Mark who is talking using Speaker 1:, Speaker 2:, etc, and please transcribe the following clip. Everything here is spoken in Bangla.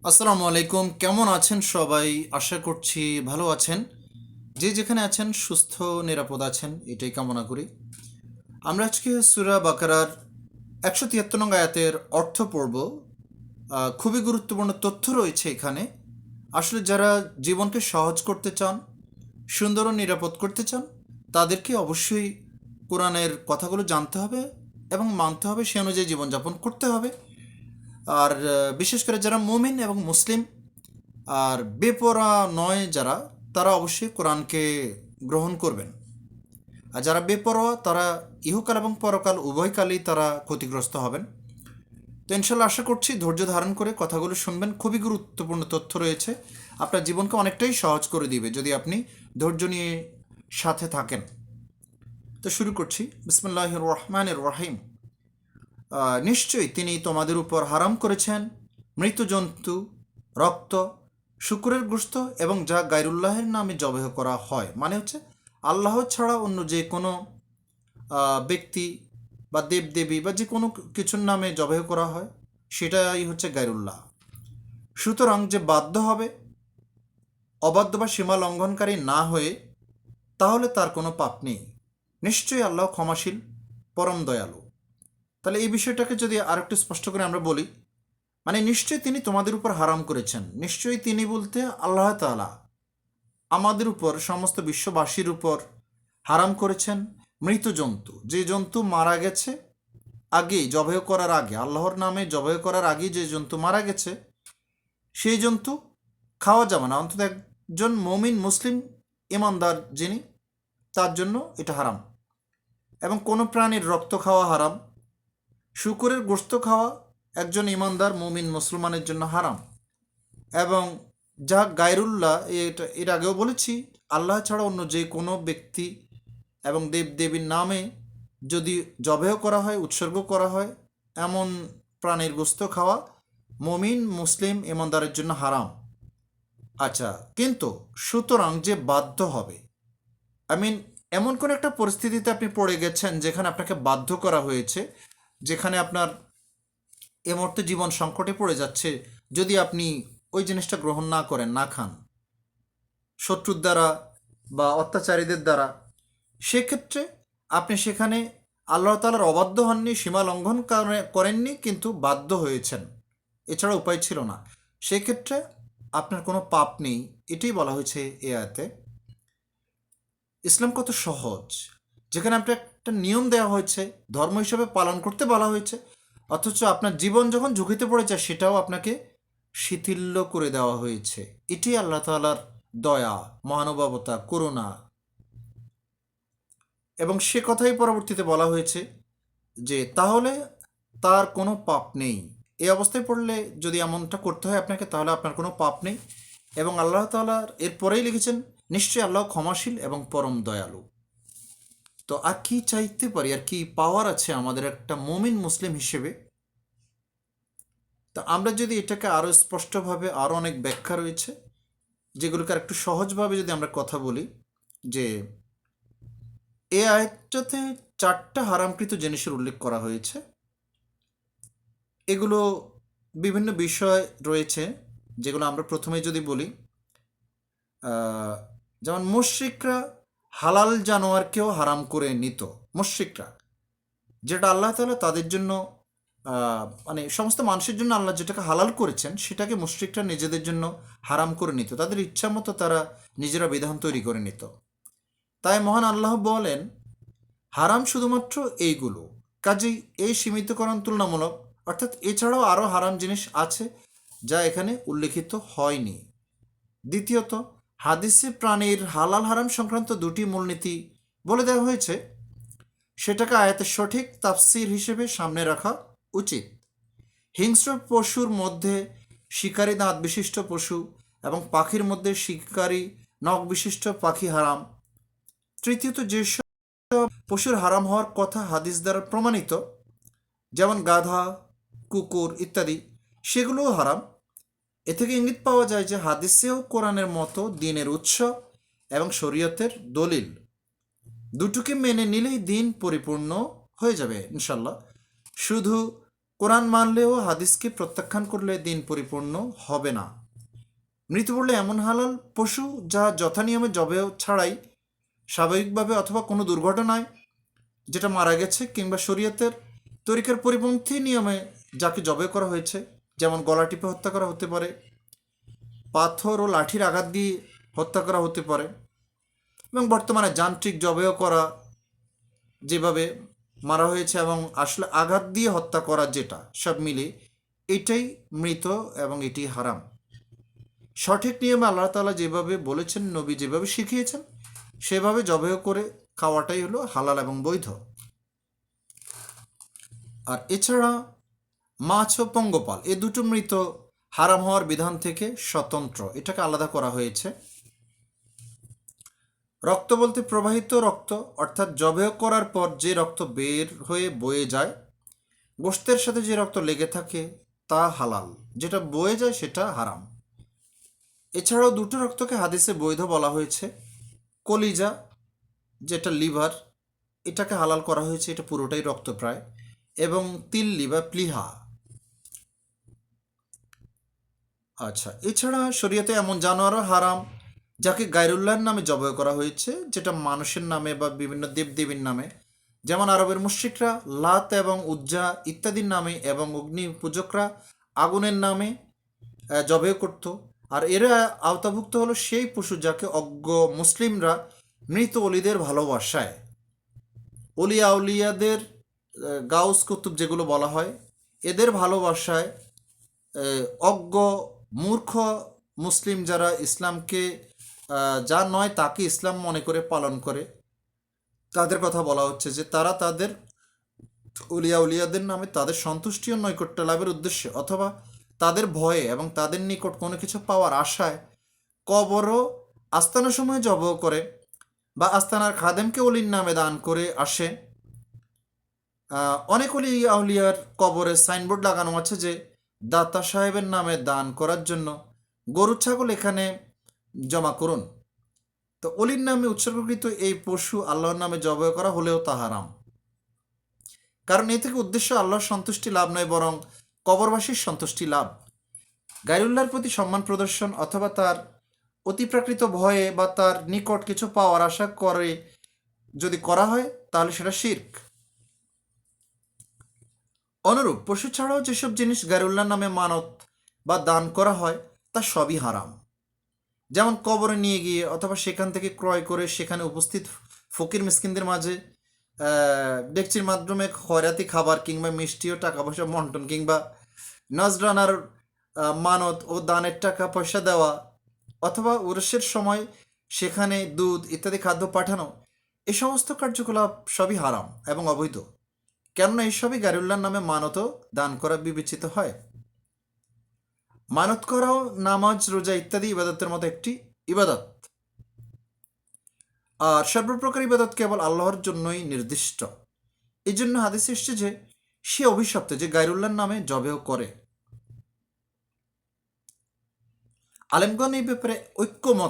Speaker 1: আসসালামু আলাইকুম, কেমন আছেন সবাই? আশা করছি ভালো আছেন। যে যেখানে আছেন সুস্থ নিরাপদ আছেন, এটাই কামনা করি। আমরা আজকে সূরা বাকারার ১৭৩ নং আয়াতের অর্থ পড়ব। খুবই গুরুত্বপূর্ণ তথ্য রয়েছে এখানে। আসলে যারা জীবনকে সহজ করতে চান, সুন্দর ও নিরাপদ করতে চান, তাদেরকে অবশ্যই কোরআনের কথাগুলো জানতে হবে এবং মানতে হবে, সে অনুযায়ী জীবনযাপন করতে হবে। আর বিশেষ করে যারা মুমিন এবং মুসলিম আর বেপরোয়া নয় যারা, তারা অবশ্যই কোরআনকে গ্রহণ করবেন। আর যারা বেপরোয়া তারা ইহকাল এবং পরকাল উভয়কালেই তারা ক্ষতিগ্রস্ত হবেন। তো ইনশাল্লাহ আশা করছি ধৈর্য ধারণ করে কথাগুলো শুনবেন। খুবই গুরুত্বপূর্ণ তথ্য রয়েছে, আপনার জীবনকে অনেকটাই সহজ করে দিবে যদি আপনি ধৈর্য নিয়ে সাথে থাকেন। তো শুরু করছি। বিসমিল্লাহির রহমানির রহিম। নিশ্চয়ই তিনি তোমাদের উপর হারাম করেছেন মৃত জন্তু, রক্ত, শূকরের গোশত এবং যা গায়রুল্লাহের নামে জবেহ করা হয়, মানে হচ্ছে আল্লাহ ছাড়া অন্য যে কোনো ব্যক্তি বা দেবদেবী বা যে কোনো কিছুর নামে জবেহ করা হয়, সেটাই হচ্ছে গায়রুল্লাহ। সুতরাং যে বাধ্য হবে অবাধ্য বা সীমা লঙ্ঘনকারী না হয়ে, তাহলে তার কোনো পাপ নেই। নিশ্চয়ই আল্লাহ ক্ষমাশীল, পরম দয়ালু। তাহলে এই বিষয়টাকে যদি আরেকটু স্পষ্ট করে আমরা বলি, মানে নিশ্চয়ই তিনি তোমাদের উপর হারাম করেছেন। নিশ্চয়ই তিনি বলতে আল্লাহ তাআলা আমাদের উপর, সমস্ত বিশ্ববাসীর উপর হারাম করেছেন মৃত জন্তু, যে জন্তু মারা গেছে আগেই, জবাই করার আগে, আল্লাহর নামে জবাই করার আগেই যে জন্তু মারা গেছে, সেই জন্তু খাওয়া যাবে না। অন্তত একজন মমিন মুসলিম ইমানদার যিনি, তার জন্য এটা হারাম। এবং কোনো প্রাণীর রক্ত খাওয়া হারাম। শূকরের গোশত খাওয়া একজন ইমানদার মুমিন মুসলমানের জন্য হারাম। এবং যা গায়রুল্লাহ, এটা এর আগেও বলেছি, আল্লাহ ছাড়া অন্য যে কোনো ব্যক্তি এবং দেবদেবীর নামে যদি জবেহ করা হয়, উৎসর্গ করা হয়, এমন প্রাণীর গোস্ত খাওয়া মমিন মুসলিম ইমানদারের জন্য হারাম। আচ্ছা, কিন্তু সুতরাং যে বাধ্য হবে, আই মিন এমন কোন একটা পরিস্থিতিতে আপনি পড়ে গেছেন যেখানে আপনাকে বাধ্য করা হয়েছে, যেখানে আপনার এ মুহূর্তে জীবন সংকটে পড়ে যাচ্ছে, যদি আপনি ওই জিনিসটা গ্রহণ না করেন, না খান শত্রুর দ্বারা বা অত্যাচারীদের দ্বারা, সেক্ষেত্রে আপনি সেখানে আল্লাহ তাআলার অবাধ্য হননি, সীমা লঙ্ঘন করেননি, কিন্তু বাধ্য হয়েছেন, এছাড়া উপায় ছিল না। সেক্ষেত্রে আপনার কোনো পাপ নেই। এটাই বলা হয়েছে এ আয়াতে। ইসলাম কত সহজ, যেখানে আপনার একটা নিয়ম দেওয়া হয়েছে, ধর্ম হিসেবে পালন করতে বলা হয়েছে, অথচ আপনার জীবন যখন ঝুঁকিতে পড়ে যায় সেটাও আপনাকে শিথিল্য করে দেওয়া হয়েছে। এটি আল্লাহ তাআলার দয়া, মহানুভবতা, করুণা। এবং সে কথাই পরবর্তীতে বলা হয়েছে যে তাহলে তার কোনো পাপ নেই। এই অবস্থায় পড়লে যদি এমনটা করতে হয় আপনাকে, তাহলে আপনার কোনো পাপ নেই। এবং আল্লাহ তাআলার এরপরেই লিখেছেন, নিশ্চয়ই আল্লাহ ক্ষমাশীল এবং পরম দয়ালু। তো আর কি চাইতে পারি, আর কি পাওয়ার আছে আমাদের একটা মুমিন মুসলিম হিসেবে? তা আমরা যদি এটাকে আরও স্পষ্টভাবে, আরও অনেক ব্যাখ্যা রয়েছে যেগুলোকে আর একটু সহজভাবে যদি আমরা কথা বলি, যে এই আয়াতটাতে চারটা হারামকৃত জিনিসের উল্লেখ করা হয়েছে। এগুলো বিভিন্ন বিষয় রয়েছে, যেগুলো আমরা প্রথমে যদি বলি, যেমন মুশরিকরা হালাল জানোয়ারকেও হারাম করে নিত। মুশরিকরা, যেটা আল্লাহ তাআলা তাদের জন্য, মানে সমস্ত মানুষের জন্য আল্লাহ যেটাকে হালাল করেছেন, সেটাকে মুশরিকরা নিজেদের জন্য হারাম করে নিত। তাদের ইচ্ছা মতো তারা নিজেরা বিধান তৈরি করে নিত। তাই মহান আল্লাহ বলেন, হারাম শুধুমাত্র এইগুলো, কাজেই এই সীমিতকরণ তুলনামূলক, অর্থাৎ এছাড়াও আরও হারাম জিনিস আছে যা এখানে উল্লেখিত হয়নি। দ্বিতীয়ত, হাদিসে প্রাণীর হালাল হারাম সংক্রান্ত দুটি মূলনীতি বলে দেওয়া হয়েছে, সেটাকে আয়াতের সঠিক তাফসির হিসেবে সামনে রাখা উচিত। হিংস্র পশুর মধ্যে শিকারী দাঁত বিশিষ্ট পশু এবং পাখির মধ্যে শিকারী নখ বিশিষ্ট পাখি হারাম। তৃতীয়ত, যেসব পশুর হারাম হওয়ার কথা হাদিস দ্বারা প্রমাণিত, যেমন গাধা, কুকুর ইত্যাদি, সেগুলোও হারাম। এ থেকে ইঙ্গিত পাওয়া যায় যে হাদিসেও কোরআনের মতো দিনের উৎস এবং শরীয়তের দলিল দুটোকে মেনে নিলেই দিন পরিপূর্ণ হয়ে যাবে ইনশাল্লাহ। শুধু কোরআন মানলেও হাদিসকে প্রত্যাখ্যান করলে দিন পরিপূর্ণ হবে না। মৃত পড়লে এমন হালাল পশু যা যথানিয়মে জবেহ ছাড়াই স্বাভাবিকভাবে অথবা কোনো দুর্ঘটনায় যেটা মারা গেছে কিংবা শরীয়তের তরিকার পরিপন্থী নিয়মে যাকে জবে করা হয়েছে, যেমন গলা টিপে হত্যা করা হতে পারে, পাথর ও লাঠির আঘাত দিয়ে হত্যা করা হতে পারে, এবং বর্তমানে যান্ত্রিক জবেহ করা যেভাবে মারা হয়েছে এবং আসলে আঘাত দিয়ে হত্যা করা, যেটা সব মিলে এটাই মৃত এবং এটি হারাম। সঠিক নিয়মে আল্লাহ তাআলা যেভাবে বলেছেন, নবী যেভাবে শিখিয়েছেন, সেভাবে জবেহ করে খাওয়াটাই হলো হালাল এবং বৈধ। আর এছাড়া মাছ ও পঙ্গপাল এ দুটো মৃত হারাম হওয়ার বিধান থেকে স্বতন্ত্র, এটাকে আলাদা করা হয়েছে। রক্ত বলতে প্রবাহিত রক্ত, অর্থাৎ জবেহ করার পর যে রক্ত বের হয়ে বয়ে যায়, গোশতের সাথে যে রক্ত লেগে থাকে তা হালাল, যেটা বয়ে যায় সেটা হারাম। এছাড়াও দুটো রক্তকে হাদিসে বৈধ বলা হয়েছে। কলিজা, যেটা লিভার, এটাকে হালাল করা হয়েছে, এটা পুরোটাই রক্ত প্রায়, এবং তিল্লি বা প্লিহা। আচ্ছা, এছাড়া শরীয়তে এমন জানোয়ারও হারাম যাকে গায়রুল্লাহর নামে জবাই করা হয়েছে, যেটা মানুষের নামে বা বিভিন্ন দেবদেবীর নামে, যেমন আরবের মুশরিকরা লাত এবং উজ্জা ইত্যাদির নামে এবং অগ্নি পূজকরা আগুনের নামে জবাই করত। আর এরা আওতাভুক্ত হলো সেই পশু যাকে অজ্ঞ মুসলিমরা মৃত অলিদের ভালোবাসায়, অলিয়া উলিয়াদের গাউস কুতুব যেগুলো বলা হয়, এদের ভালোবাসায় অজ্ঞ মূর্খ মুসলিম যারা ইসলামকে যা নয় তাকে ইসলাম মনে করে পালন করে, তাদের কথা বলা হচ্ছে যে তারা তাদের উলিয়া উলিয়াদের নামে তাদের সন্তুষ্টি ও নৈকট্য লাভের উদ্দেশ্যে অথবা তাদের ভয়ে এবং তাদের নিকট কোনো কিছু পাওয়ার আশায় কবর ও আস্তানাসমূহে জবাহ করে বা আস্তানার খাদেমকে অলির নামে দান করে আসে। অনেক অলি আউলিয়ার কবরে সাইনবোর্ড লাগানো আছে যে দাতা সাহেবের নামে দান করার জন্য গরু ছাগল এখানে জমা করুন। তো অলির নামে উৎসর্গকৃত এই পশু আল্লাহর নামে জবাই করা হলেও তা হারাম, কারণ এ থেকে উদ্দেশ্য আল্লাহর সন্তুষ্টি লাভ নয়, বরং কবরবাসীর সন্তুষ্টি লাভ। গায়রুল্লাহর প্রতি সম্মান প্রদর্শন অথবা তার অতিপ্রাকৃত ভয়ে বা তার নিকট কিছু পাওয়ার আশা করে যদি করা হয় তাহলে সেটা শিরক। অনুরূপ পশু ছাড়াও যেসব জিনিস গায়রুল্লাহর নামে মানত বা দান করা হয় তা সবই হারাম, যেমন কবরে নিয়ে গিয়ে অথবা সেখান থেকে ক্রয় করে সেখানে উপস্থিত ফকির মিসকিনদের মাঝে ডেকচির মাধ্যমে খয়রাতি খাবার কিংবা মিষ্টি ও টাকা পয়সা বন্টন, কিংবা নজরানার মানত ও দানের টাকা পয়সা দেওয়া, অথবা উরসের সময় সেখানে দুধ ইত্যাদি খাদ্য পাঠানো, এই সমস্ত কার্যকলাপ সবই হারাম এবং অবৈধ, কেননা এইসবই গায়রুল্লাহর নামে মানত ও দান করা বিবেচিত হয়। মানত করাও নামাজ রোজা ইত্যাদি ইবাদতের মতো একটি ইবাদত, আর সর্বপ্রকার ইবাদত কেবল আল্লাহর জন্যই নির্দিষ্ট। এই জন্য হাদিসে এসেছে যে সে অভিশপ্ত যে গায়রুল্লাহর নামে জবেহ করে। আলেমগণ এই ব্যাপারে ঐক্যমত